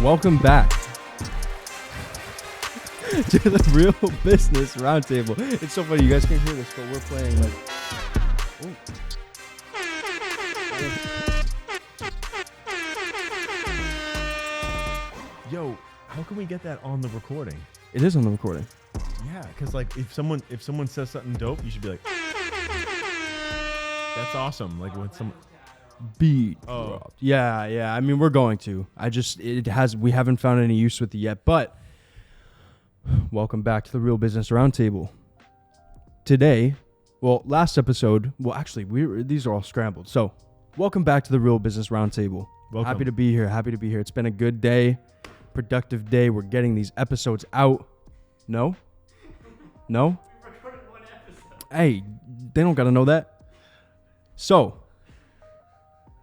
Welcome back to the Real Business Roundtable. It's so funny, you guys can't hear this, but we're playing like... Ooh. Yo, how can we get that on the recording? It is on the recording. Yeah, because like if someone says something dope, you should be like, that's awesome. Like when some Beat Oh. dropped. Yeah. I mean, we're going to. We haven't found any use with it yet, but welcome back to the Real Business Roundtable. Today, last episode, actually, these are all scrambled. So, welcome back to the Real Business Roundtable. Welcome. Happy to be here. It's been a good day, productive day. We're getting these episodes out. No? We recorded one episode. Hey, they don't got to know that. So,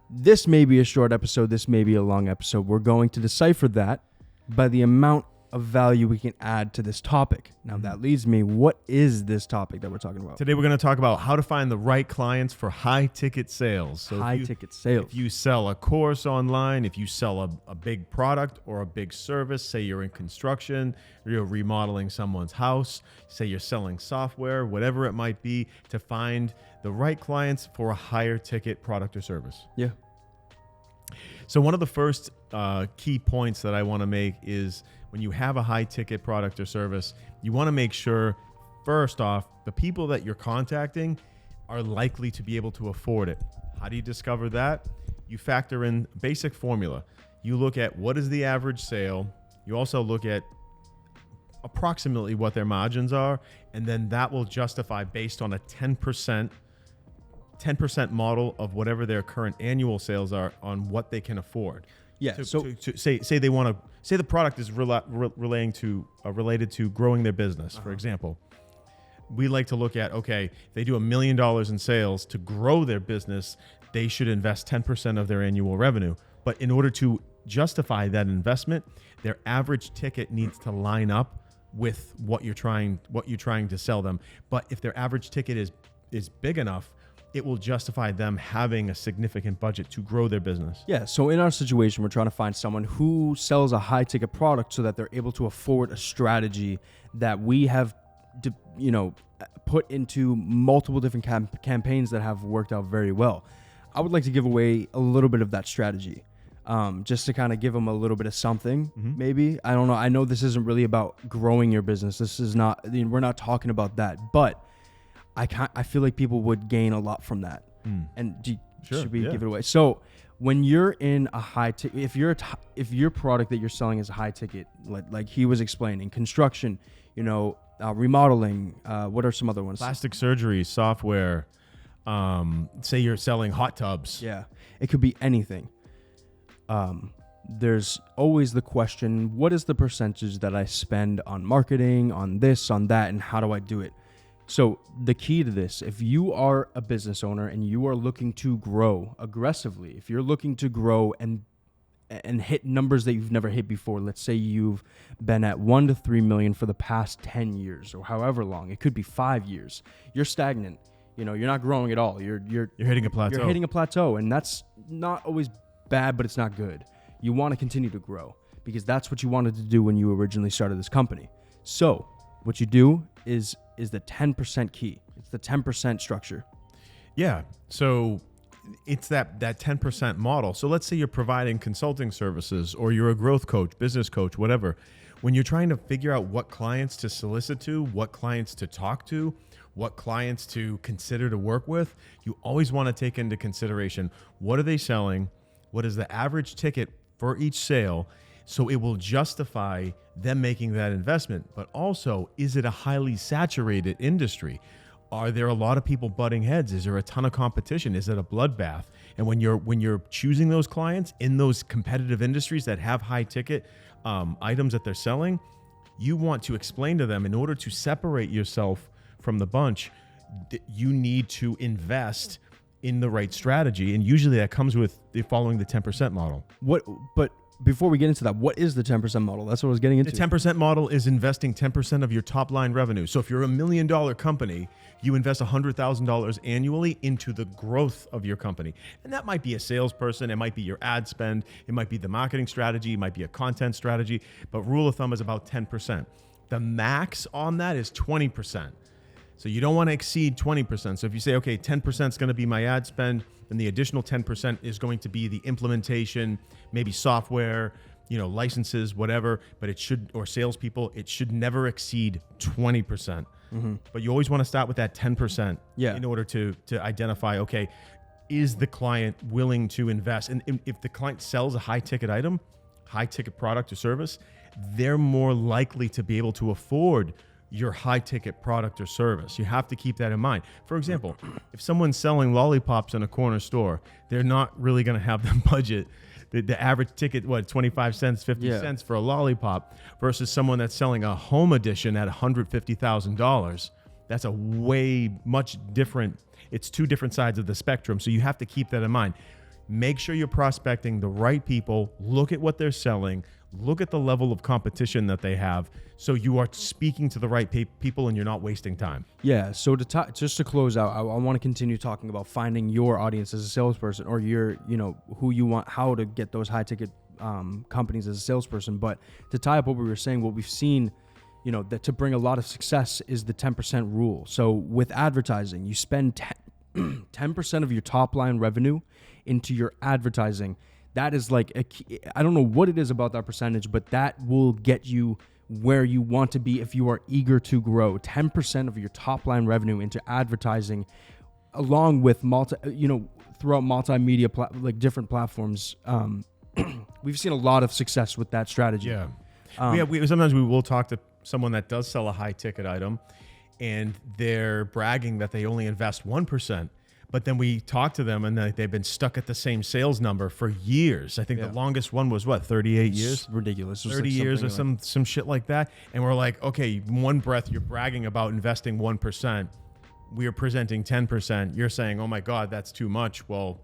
this may be a short episode. This may be a long episode. We're going to decipher that by the amount of value we can add to this topic. Now, that leads me, what is this topic that we're talking about? Today we're going to talk about how to find the right clients for high ticket sales. So High-ticket sales. If you sell a course online, if you sell a big product or a big service, say you're in construction, or you're remodeling someone's house, say you're selling software, whatever it might be, to find the right clients for a higher ticket product or service. Yeah. So one of the first key points that I want to make is when you have a high ticket product or service, you want to make sure, first off, the people that you're contacting are likely to be able to afford it. How do you discover that? You factor in basic formula. You look at what is the average sale. You also look at approximately what their margins are, and then that will justify based on a 10% model of whatever their current annual sales are on what they can afford. Yeah. To say they want to say the product is related to growing their business, for example. We like to look at, okay, they do $1 million in sales. To grow their business, they should invest 10% of their annual revenue. But in order to justify that investment, their average ticket needs to line up with what you're trying to sell them. But if their average ticket is big enough, it will justify them having a significant budget to grow their business. Yeah. So in our situation, we're trying to find someone who sells a high ticket product so that they're able to afford a strategy that we have, put into multiple different campaigns that have worked out very well. I would like to give away a little bit of that strategy, just to kind of give them a little bit of something, maybe. I don't know. I know this isn't really about growing your business. This is not, we're not talking about that, but I feel like people would gain a lot from that. And should we give it away? So when you're in a high ticket, if your product that you're selling is a high ticket, like he was explaining, construction, remodeling, what are some other ones? Plastic surgery, software, say you're selling hot tubs. Yeah, it could be anything. There's always the question, what is the percentage that I spend on marketing, on this, on that, and how do I do it? So the key to this, if you are a business owner and you are looking to grow aggressively, if you're looking to grow and hit numbers that you've never hit before, let's say you've been at 1 to 3 million for the past 10 years or however long, it could be 5 years, you're stagnant, you're not growing at all. You're hitting a plateau. You're hitting a plateau, and that's not always bad, but it's not good. You want to continue to grow because that's what you wanted to do when you originally started this company. So what you do is the 10% key. It's the 10% structure. Yeah. So it's that 10% model. So let's say you're providing consulting services or you're a growth coach, business coach, whatever. When you're trying to figure out what clients to solicit to, what clients to talk to, what clients to consider to work with, you always want to take into consideration, what are they selling? What is the average ticket for each sale? So it will justify them making that investment. But also, is it a highly saturated industry? Are there a lot of people butting heads? Is there a ton of competition? Is it a bloodbath? And when you're choosing those clients in those competitive industries that have high ticket items that they're selling, you want to explain to them, in order to separate yourself from the bunch, you need to invest in the right strategy. And usually that comes with following the 10% model. before we get into that, what is the 10% model? That's what I was getting into. The 10% model is investing 10% of your top line revenue. So if you're $1 million company, you invest $100,000 annually into the growth of your company. And that might be a salesperson. It might be your ad spend. It might be the marketing strategy. It might be a content strategy. But rule of thumb is about 10%. The max on that is 20%. So you don't want to exceed 20%. So if you say, okay, 10% is going to be my ad spend, then the additional 10% is going to be the implementation, maybe software, licenses, whatever, but it should, or salespeople, it should never exceed 20%. But you always want to start with that 10% in order to identify, okay, is the client willing to invest? And if the client sells a high ticket item, high ticket product or service, they're more likely to be able to afford your high ticket product or service. You have to keep that in mind. For example, if someone's selling lollipops in a corner store, they're not really going to have the budget. The average ticket, 25 cents, 50 cents for a lollipop versus someone that's selling a home edition at $150,000. That's a much different, it's two different sides of the spectrum. So you have to keep that in mind. Make sure you're prospecting the right people, look at what they're selling, look at the level of competition that they have, so you are speaking to the right people and you're not wasting time. Yeah, so just to close out, I want to continue talking about finding your audience as a salesperson, or who you want, how to get those high ticket companies as a salesperson. But to tie up what we were saying, what we've seen, that to bring a lot of success is the 10% rule. So with advertising, you spend 10% of your top line revenue into your advertising. That is like I don't know what it is about that percentage, but that will get you where you want to be if you are eager to grow. 10% of your top line revenue into advertising, along with throughout multimedia different platforms. We've seen a lot of success with that strategy. Yeah. Sometimes we will talk to someone that does sell a high ticket item and they're bragging that they only invest 1%. But then we talk to them and they've been stuck at the same sales number for years. I think the longest one was 38 years? It's ridiculous. 30 years or some shit like that. And we're like, okay, one breath you're bragging about investing 1%. We are presenting 10%. You're saying, oh my God, that's too much. Well,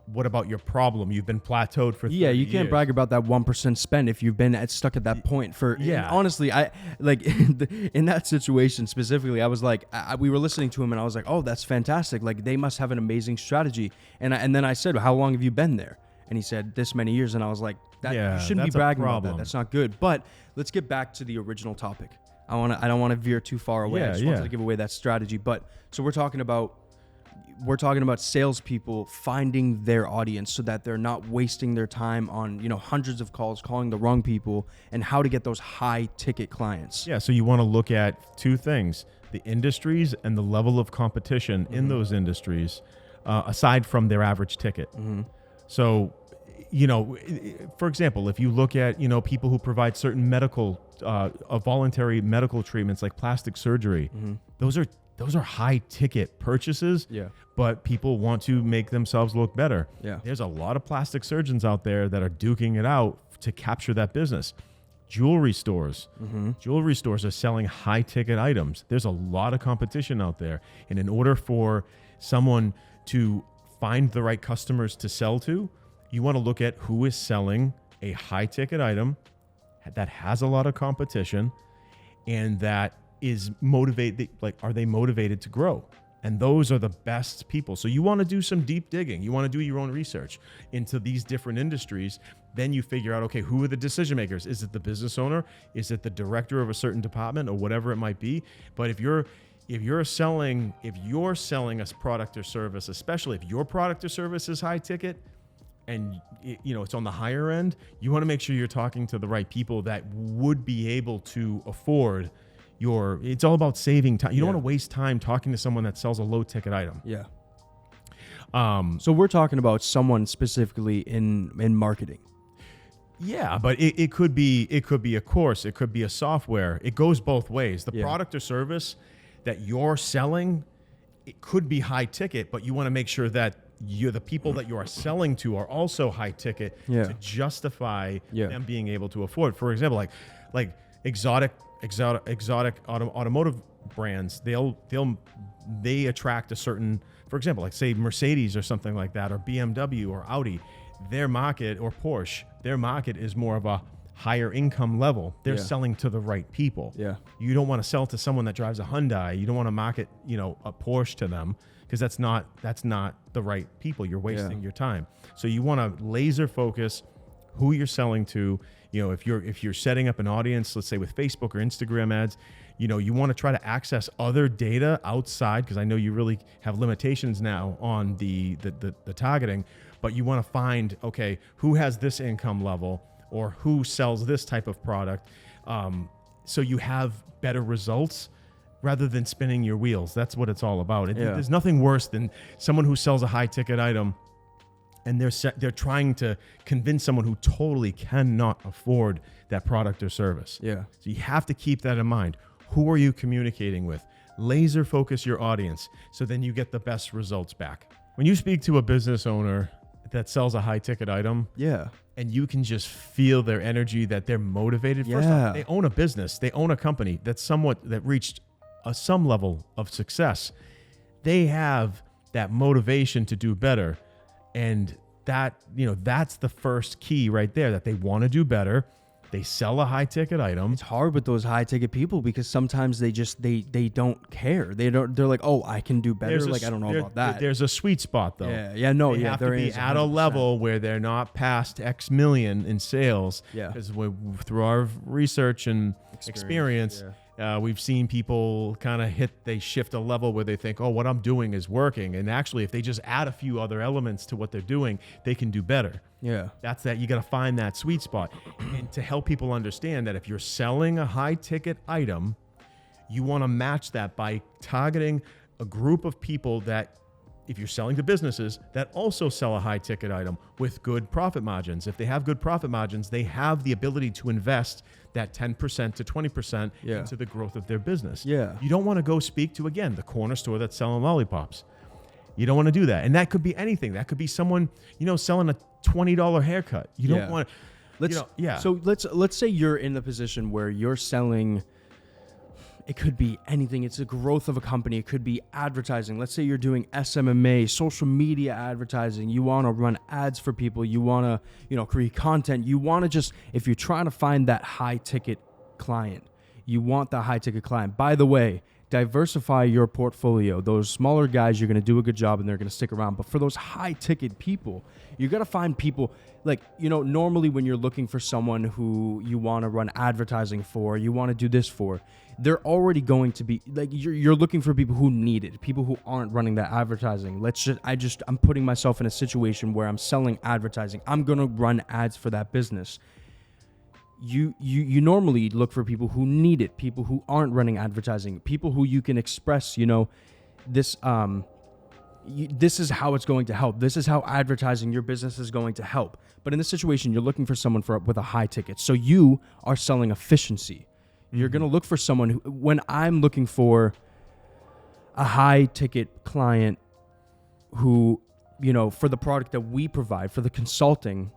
what about your problem? You've been plateaued for 30 years. You can't brag about that 1% spend if you've been stuck at that point for. Yeah. Honestly, I like in that situation specifically, I was like, we were listening to him and I was like, oh, that's fantastic. Like they must have an amazing strategy. And then I said, how long have you been there? And he said this many years. And I was like, you shouldn't be bragging about that. That's not good. But let's get back to the original topic. I don't want to veer too far away. I just wanted to give away that strategy. But so we're talking about salespeople finding their audience so that they're not wasting their time on, hundreds of calls, calling the wrong people, and how to get those high ticket clients. Yeah. So you want to look at two things: the industries and the level of competition in those industries, aside from their average ticket. So, for example, if you look at, people who provide certain medical, voluntary medical treatments like plastic surgery, those are high ticket purchases, but people want to make themselves look better. Yeah. There's a lot of plastic surgeons out there that are duking it out to capture that business. Jewelry stores are selling high ticket items. There's a lot of competition out there. And in order for someone to find the right customers to sell to, you want to look at who is selling a high ticket item that has a lot of competition and that is motivated, are they motivated to grow? And those are the best people. So you want to do some deep digging. You want to do your own research into these different industries. Then you figure out, okay, who are the decision makers? Is it the business owner? Is it the director of a certain department or whatever it might be? But if you're selling a product or service, especially if your product or service is high ticket and it's on the higher end, you want to make sure you're talking to the right people that would be able to afford it's all about saving time. You don't want to waste time talking to someone that sells a low ticket item. Yeah. So we're talking about someone specifically in marketing. Yeah, but it could be a course, it could be a software. It goes both ways. The product or service that you're selling, it could be high ticket, but you want to make sure that the people that you are selling to are also high ticket to justify them being able to afford. For example, like exotic automotive brands, they attract a certain, for example, like say Mercedes or something like that, or BMW or Audi. their market, or Porsche, their market is more of a higher income level. They're Yeah. selling to the right people. Yeah. You don't want to sell to someone that drives a Hyundai. You don't want to market, a Porsche to them, because that's not the right people. You're wasting your time. So you want to laser focus who you're selling to. If you're setting up an audience, let's say with Facebook or Instagram ads, you want to try to access other data outside, because I know you really have limitations now on the targeting, but you want to find, okay, who has this income level, or who sells this type of product, so you have better results rather than spinning your wheels. That's what it's all about. There's nothing worse than someone who sells a high ticket item and they're trying to convince someone who totally cannot afford that product or service. Yeah. So you have to keep that in mind. Who are you communicating with? Laser focus your audience, so then you get the best results back. When you speak to a business owner that sells a high ticket item, Yeah. and you can just feel their energy, that they're motivated. First Yeah. off, they own a business, they own a company that reached some level of success. They have that motivation to do better. And that's the first key right there, that they want to do better. They sell a high ticket item. It's hard with those high ticket people, because sometimes they don't care. They're like, oh, I can do better. I don't know about that. There's a sweet spot though. They have to be at a level where they're not past X million in sales. Yeah. Because through our research and experience, we've seen people they shift a level where they think, oh, what I'm doing is working. And actually, if they just add a few other elements to what they're doing, they can do better. Yeah. That's that. You got to find that sweet spot. And to help people understand that if you're selling a high ticket item, you want to match that by targeting a group of people that, if you're selling to businesses, that also sell a high ticket item with good profit margins. If they have good profit margins, they have the ability to invest that 10% to 20% into the growth of their business. Yeah. You don't want to go speak to, again, the corner store that's selling lollipops. You don't want to do that. And that could be anything. That could be someone, selling a $20 haircut. You don't want to, So let's say you're in the position where you're selling. It could be anything. It's the growth of a company. It could be advertising. Let's say you're doing SMMA, social media advertising. You want to run ads for people. You want to, create content. You want to just, if you're trying to find that high ticket client, you want the high ticket client. By the way, diversify your portfolio. Those smaller guys, you're going to do a good job and they're going to stick around. But for those high ticket people, you got to find people normally when you're looking for someone who you want to run advertising for, you want to do this for, they're already going to be you're looking for people who need it, people who aren't running that advertising. I'm putting myself in a situation where I'm selling advertising. I'm going to run ads for that business. You normally look for people who need it, people who aren't running advertising, people who you can express, this this is how it's going to help. This is how advertising your business is going to help. But in this situation, you're looking for someone with a high ticket. So you are selling efficiency. You're going to look for someone who, when I'm looking for a high ticket client who, for the product that we provide, for the consulting,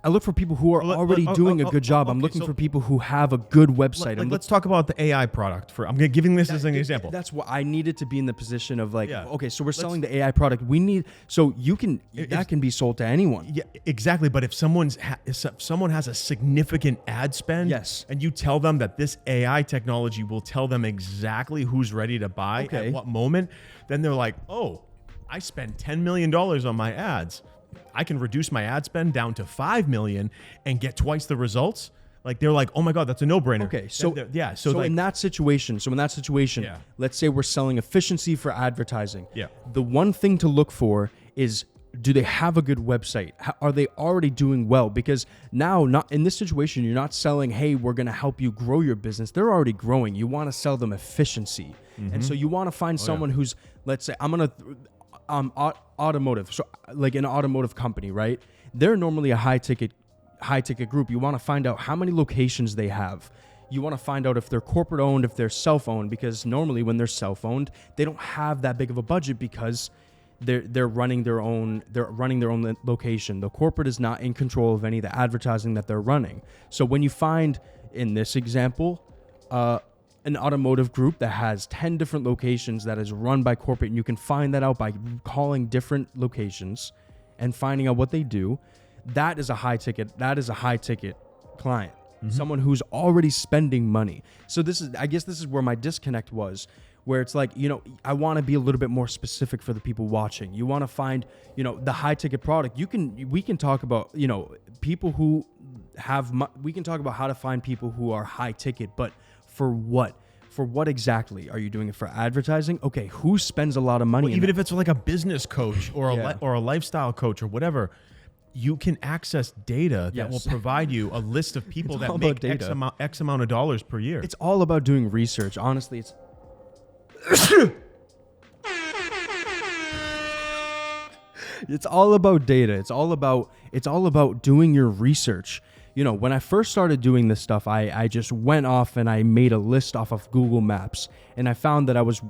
I look for people who are already doing a good job. I'm looking for people who have a good website. Let's talk about the AI product. I'm giving this as an example. That's what I needed to be in the position of okay, so we're selling the AI product. That can be sold to anyone. Yeah, exactly. But if someone has a significant ad spend, yes, and you tell them that this AI technology will tell them exactly who's ready to buy at what moment, then they're like, oh, I spend $10 million on my ads. I can reduce my ad spend down to $5 million and get twice the results. They're like, oh my God, that's a no-brainer. Okay, so in that situation, let's say we're selling efficiency for advertising. Yeah. The one thing to look for is, do they have a good website? Are they already doing well? Because now, not in this situation, you're not selling, hey, we're going to help you grow your business. They're already growing. You want to sell them efficiency. Mm-hmm. And so you want to find someone who's, let's say, I'm going to... automotive, so like an automotive company, right? They're normally a high ticket group. You want to find out how many locations they have. You want to find out if they're corporate owned, if they're self-owned, because normally when they're self-owned, they don't have that big of a budget because they're running their own location. The corporate is not in control of any of the advertising that they're running. So when you find, in this example, an automotive group that has 10 different locations that is run by corporate, and you can find that out by calling different locations and finding out what they do, that is a high ticket client. Someone who's already spending money. So I guess this is where my disconnect was, where it's like, I want to be a little bit more specific for the people watching. You want to find, the high ticket product. We can talk about, people who we can talk about how to find people who are high ticket, but for what? For what exactly? Are you doing it for advertising? Okay, who spends a lot of money? Well, even if it's like a business coach or a lifestyle coach or whatever, you can access data that will provide you a list of people that make X amount of dollars per year. It's all about doing research. Honestly, it's all about data. It's all about doing your research. When I first started doing this stuff, I just went off and I made a list off of Google Maps, and I found that I was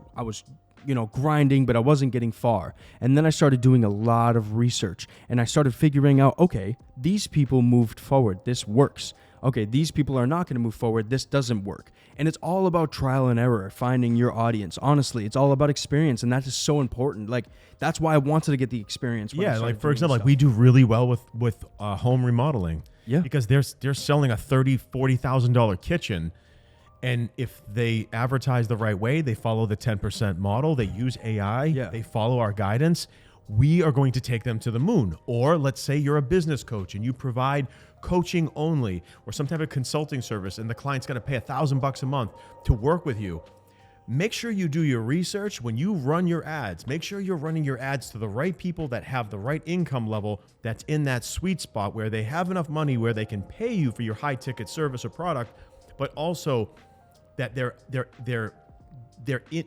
grinding, but I wasn't getting far. And then I started doing a lot of research, and I started figuring out, okay, these people moved forward. This works. Okay, these people are not going to move forward. This doesn't work. And it's all about trial and error, finding your audience. Honestly, it's all about experience, and that is so important. Like, that's why I wanted to get the experience. Yeah, like for example, like we do really well with home remodeling. Yeah, because they're selling a $30,000-$40,000 kitchen. And if they advertise the right way, they follow the 10% model, they use AI, they follow our guidance, we are going to take them to the moon. Or let's say you're a business coach and you provide coaching only or some type of consulting service, and the client's going to pay $1,000 a month to work with you. Make sure you do your research when you run your ads. Make sure you're running your ads to the right people that have the right income level, that's in that sweet spot where they have enough money where they can pay you for your high ticket service or product, but also that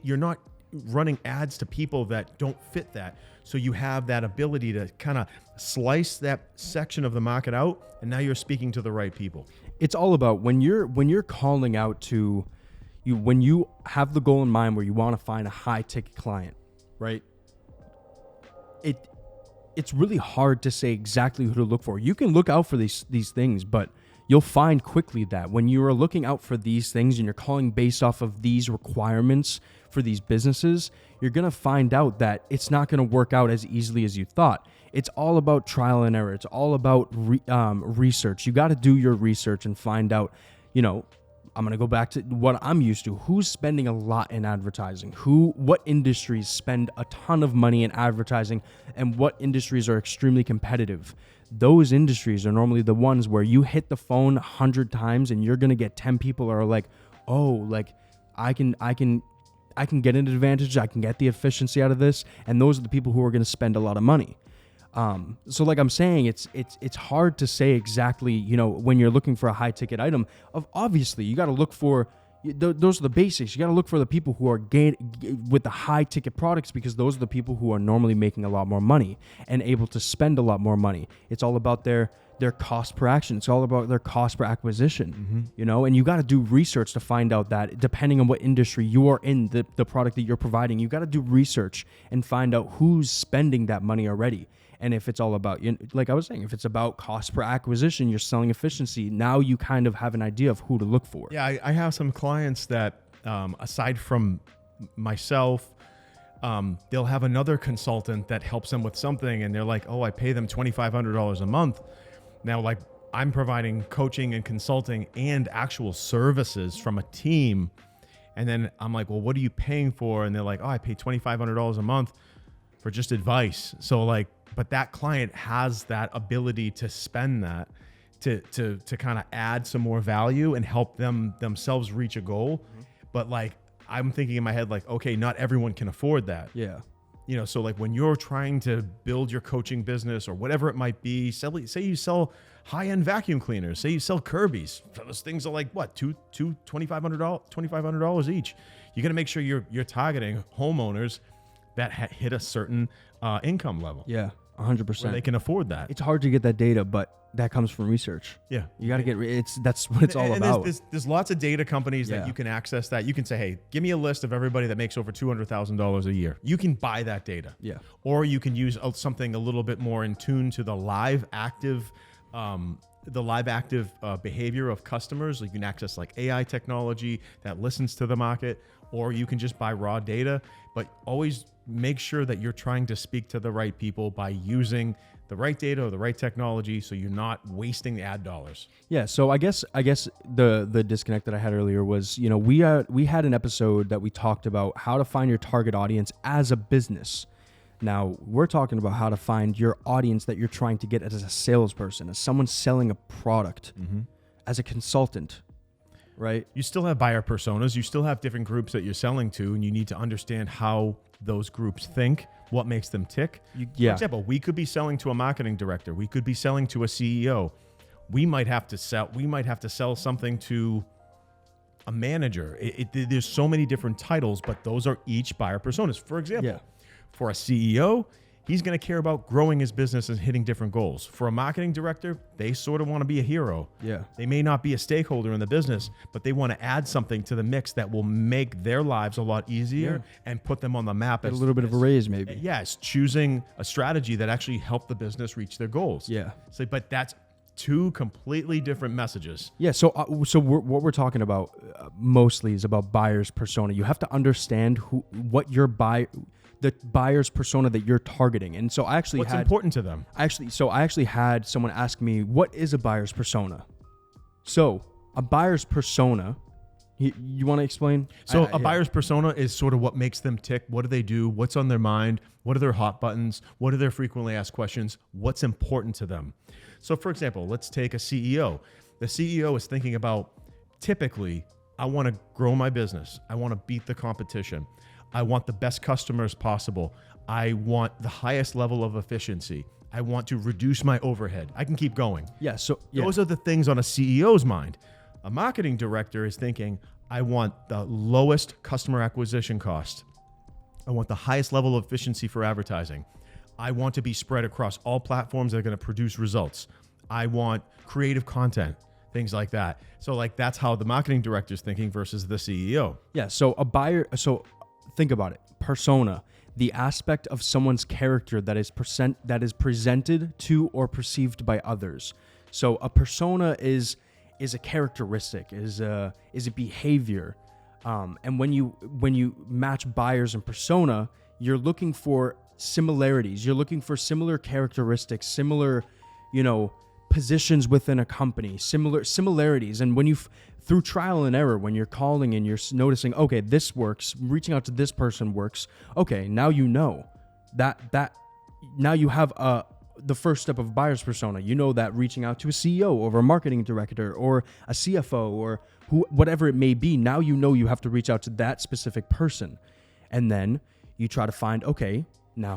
you're not running ads to people that don't fit that. So you have that ability to kind of slice that section of the market out, and now you're speaking to the right people. It's all about when you're calling out to you, when you have the goal in mind where you want to find a high ticket client, right? It's really hard to say exactly who to look for. You can look out for these things, but you'll find quickly that when you are looking out for these things and you're calling based off of these requirements for these businesses, you're going to find out that it's not going to work out as easily as you thought. It's all about trial and error. It's all about research. You got to do your research and find out, I'm going to go back to what I'm used to. Who's spending a lot in advertising? What industries spend a ton of money in advertising, and what industries are extremely competitive? Those industries are normally the ones where you hit the phone 100 times and you're going to get 10 people that are like, oh, like I can get an advantage. I can get the efficiency out of this. And those are the people who are going to spend a lot of money. So like I'm saying, it's hard to say exactly, when you're looking for a high ticket item. Obviously you got to look for, those are the basics. You got to look for the people who are with the high ticket products, because those are the people who are normally making a lot more money and able to spend a lot more money. It's all about their cost per action. It's all about their cost per acquisition, and you got to do research to find out that depending on what industry you are in, the product that you're providing, you got to do research and find out who's spending that money already. And if it's all about, like I was saying, if it's about cost per acquisition, you're selling efficiency, now you kind of have an idea of who to look for. Yeah, I have some clients that, aside from myself, they'll have another consultant that helps them with something, and they're like, oh, I pay them $2,500 a month. Now, like, I'm providing coaching and consulting and actual services from a team. And then I'm like, well, what are you paying for? And they're like, oh, I pay $2,500 a month for just advice. So like, but that client has that ability to spend that to kind of add some more value and help themselves reach a goal. Mm-hmm. But like, I'm thinking in my head, like, okay, not everyone can afford that. Yeah. So like when you're trying to build your coaching business or whatever it might be, say you sell high-end vacuum cleaners, say you sell Kirby's, those things are like what, $2,500 each. You got to make sure you're targeting homeowners that hit a certain income level. Yeah, 100%. Where they can afford that. It's hard to get that data, but that comes from research. Yeah, you got to get that's what it's all about. There's lots of data companies that you can access that. You can say, hey, give me a list of everybody that makes over $200,000 a year. You can buy that data. Yeah. Or you can use something a little bit more in tune to the live active behavior of customers. Like you can access like AI technology that listens to the market, or you can just buy raw data. But always make sure that you're trying to speak to the right people by using the right data or the right technology, so you're not wasting the ad dollars. Yeah, so I guess the disconnect that I had earlier was, we had an episode that we talked about how to find your target audience as a business. Now, we're talking about how to find your audience that you're trying to get as a salesperson, as someone selling a product, as a consultant, right? You still have buyer personas. You still have different groups that you're selling to, and you need to understand how those groups think, what makes them tick. For example, we could be selling to a marketing director. We could be selling to a CEO. We might have to sell something to a manager. There's so many different titles, but those are each buyer personas. For example, for a CEO, he's going to care about growing his business and hitting different goals. For a marketing director, they sort of want to be a hero. Yeah. They may not be a stakeholder in the business, but they want to add something to the mix that will make their lives a lot easier and put them on the map. Get a little bit of a raise, maybe. Yes, choosing a strategy that actually helped the business reach their goals. Yeah. So, but that's two completely different messages. Yeah. So what we're talking about mostly is about buyer's persona. You have to understand what your the buyer's persona that you're targeting. And so I actually What's important to them? I actually had someone ask me, what is a buyer's persona? So a buyer's persona, you want to explain? So a buyer's persona is sort of what makes them tick. What do they do? What's on their mind? What are their hot buttons? What are their frequently asked questions? What's important to them? So for example, let's take a CEO. The CEO is thinking about, typically, I want to grow my business. I want to beat the competition. I want the best customers possible. I want the highest level of efficiency. I want to reduce my overhead. I can keep going. Yeah. Those are the things on a CEO's mind. A marketing director is thinking, I want the lowest customer acquisition cost. I want the highest level of efficiency for advertising. I want to be spread across all platforms that are going to produce results. I want creative content, things like that. So that's how the marketing director is thinking versus the CEO. Yeah. So think about it. Persona, the aspect of someone's character that is presented to or perceived by others. So a persona is a characteristic, is a behavior. And when you match buyers and persona, you're looking for similarities. You're looking for similar characteristics, similar, positions within a company, similarities. And when through trial and error, when you're calling and you're noticing, okay, this works, reaching out to this person works. Okay, now you know that now you have the first step of buyer's persona. You know that reaching out to a CEO or a marketing director or a CFO or whatever it may be, now you know you have to reach out to that specific person. And then you try to find, okay, now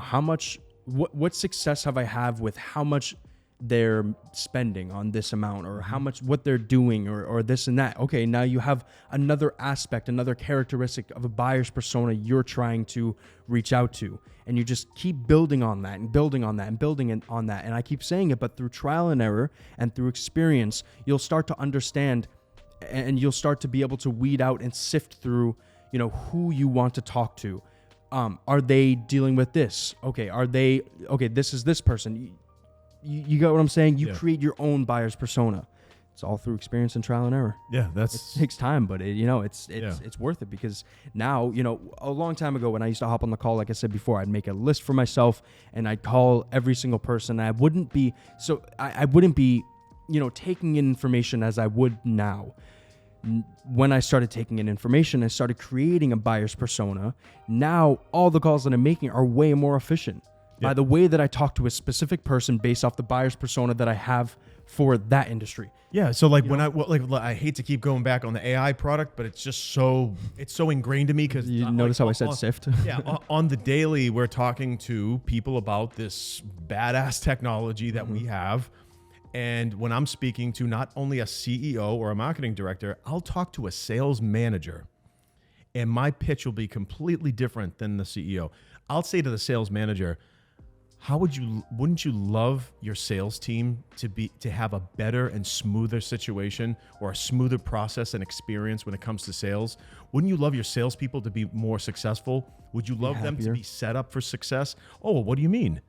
what success have I had with how much they're spending on this amount, or how much what they're doing, or this and that. Okay, now you have another aspect, another characteristic of a buyer's persona you're trying to reach out to, and you just keep building on that and building on that and building on that. And I keep saying it, but through trial and error and through experience, you'll start to understand, and you'll start to be able to weed out and sift through, who you want to talk to. Are they dealing with this? Okay, this is this person. You got what I'm saying? You create your own buyer's persona. It's all through experience and trial and error. Yeah, it takes time, but it's worth it, because now, a long time ago when I used to hop on the call, like I said before, I'd make a list for myself and I'd call every single person. I wouldn't be taking in information as I would now. When I started taking in information, I started creating a buyer's persona. Now all the calls that I'm making are way more efficient. By the way that I talk to a specific person based off the buyer's persona that I have for that industry. Yeah. So I hate to keep going back on the AI product, but it's just it's so ingrained to me, because you notice how I said SIFT. Yeah. On the daily, we're talking to people about this badass technology that we have. And when I'm speaking to not only a CEO or a marketing director, I'll talk to a sales manager, and my pitch will be completely different than the CEO. I'll say to the sales manager, wouldn't you love your sales team to have a better and smoother situation, or a smoother process and experience when it comes to sales? Wouldn't you love your salespeople to be more successful? Would you love them to be set up for success? Oh, what do you mean?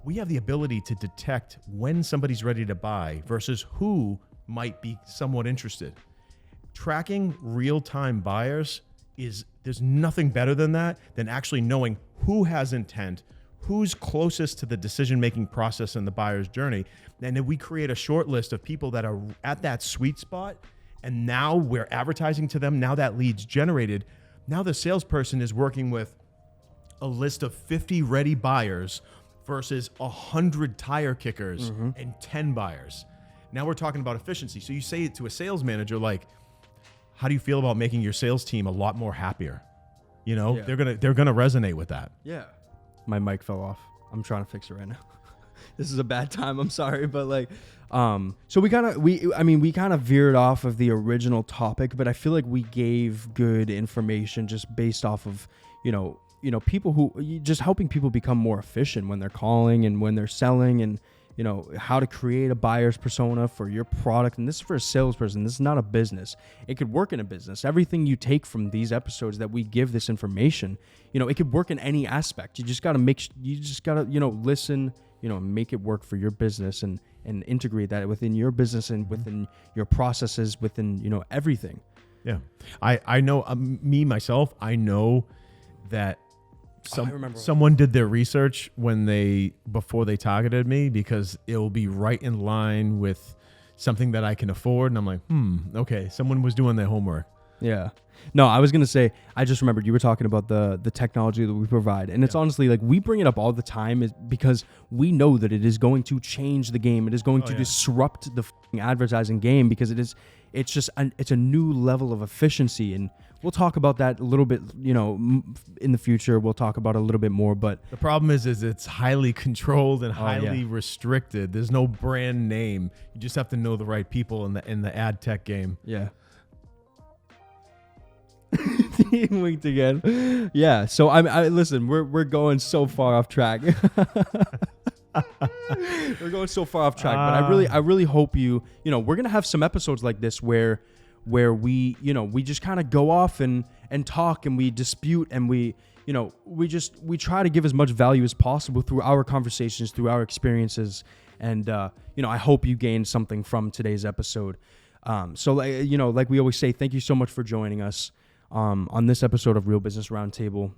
We have the ability to detect when somebody's ready to buy versus who might be somewhat interested. Tracking real-time buyers there's nothing better than that, than actually knowing who has intent, who's closest to the decision-making process in the buyer's journey. And then we create a short list of people that are at that sweet spot. And now we're advertising to them. Now that lead's generated. Now the salesperson is working with a list of 50 ready buyers versus 100 tire kickers and 10 buyers. Now we're talking about efficiency. So you say it to a sales manager, like, how do you feel about making your sales team a lot more happier? You know, Yeah. they're gonna resonate with that. Yeah. My mic fell off. I'm trying to fix it right now. This is a bad time. I'm sorry, but like, so we kind of veered off of the original topic, but I feel like we gave good information just based off of, people who just helping people become more efficient when they're calling and when they're selling, and how to create a buyer's persona for your product. And this is for a salesperson. This is not a business. It could work in a business. Everything you take from these episodes that we give this information, it could work in any aspect. You just got to listen, make it work for your business and integrate that within your business and within your processes, within, everything. Yeah. I know me, myself, I know that someone did their research before they targeted me, because it will be right in line with something that I can afford. And I'm like, okay, someone was doing their homework. Yeah. No, I was going to say, I just remembered you were talking about the technology that we provide. And it's honestly like, we bring it up all the time because we know that it is going to change the game. It is going to disrupt the advertising game, because it's a new level of efficiency. And we'll talk about that a little bit, in the future. We'll talk about it a little bit more, but the problem is it's highly controlled and highly restricted. There's no brand name. You just have to know the right people in the ad tech game. Yeah. Winked again. Yeah. So I listen, we're going so far off track. We're going so far off track, but I really hope we're going to have some episodes like this where we, we just kind of go off and talk, and we dispute, and we try to give as much value as possible through our conversations, through our experiences. And, I hope you gained something from today's episode. So like we always say, thank you so much for joining us on this episode of Real Business Roundtable.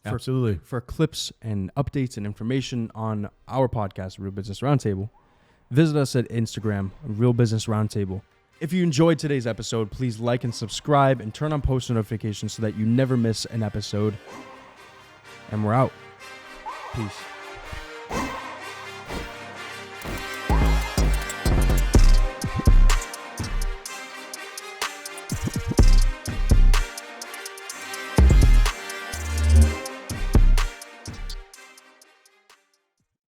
Absolutely. For clips and updates and information on our podcast, Real Business Roundtable, visit us at Instagram, Real Business Roundtable. If you enjoyed today's episode, please like and subscribe and turn on post notifications so that you never miss an episode. And we're out. Peace.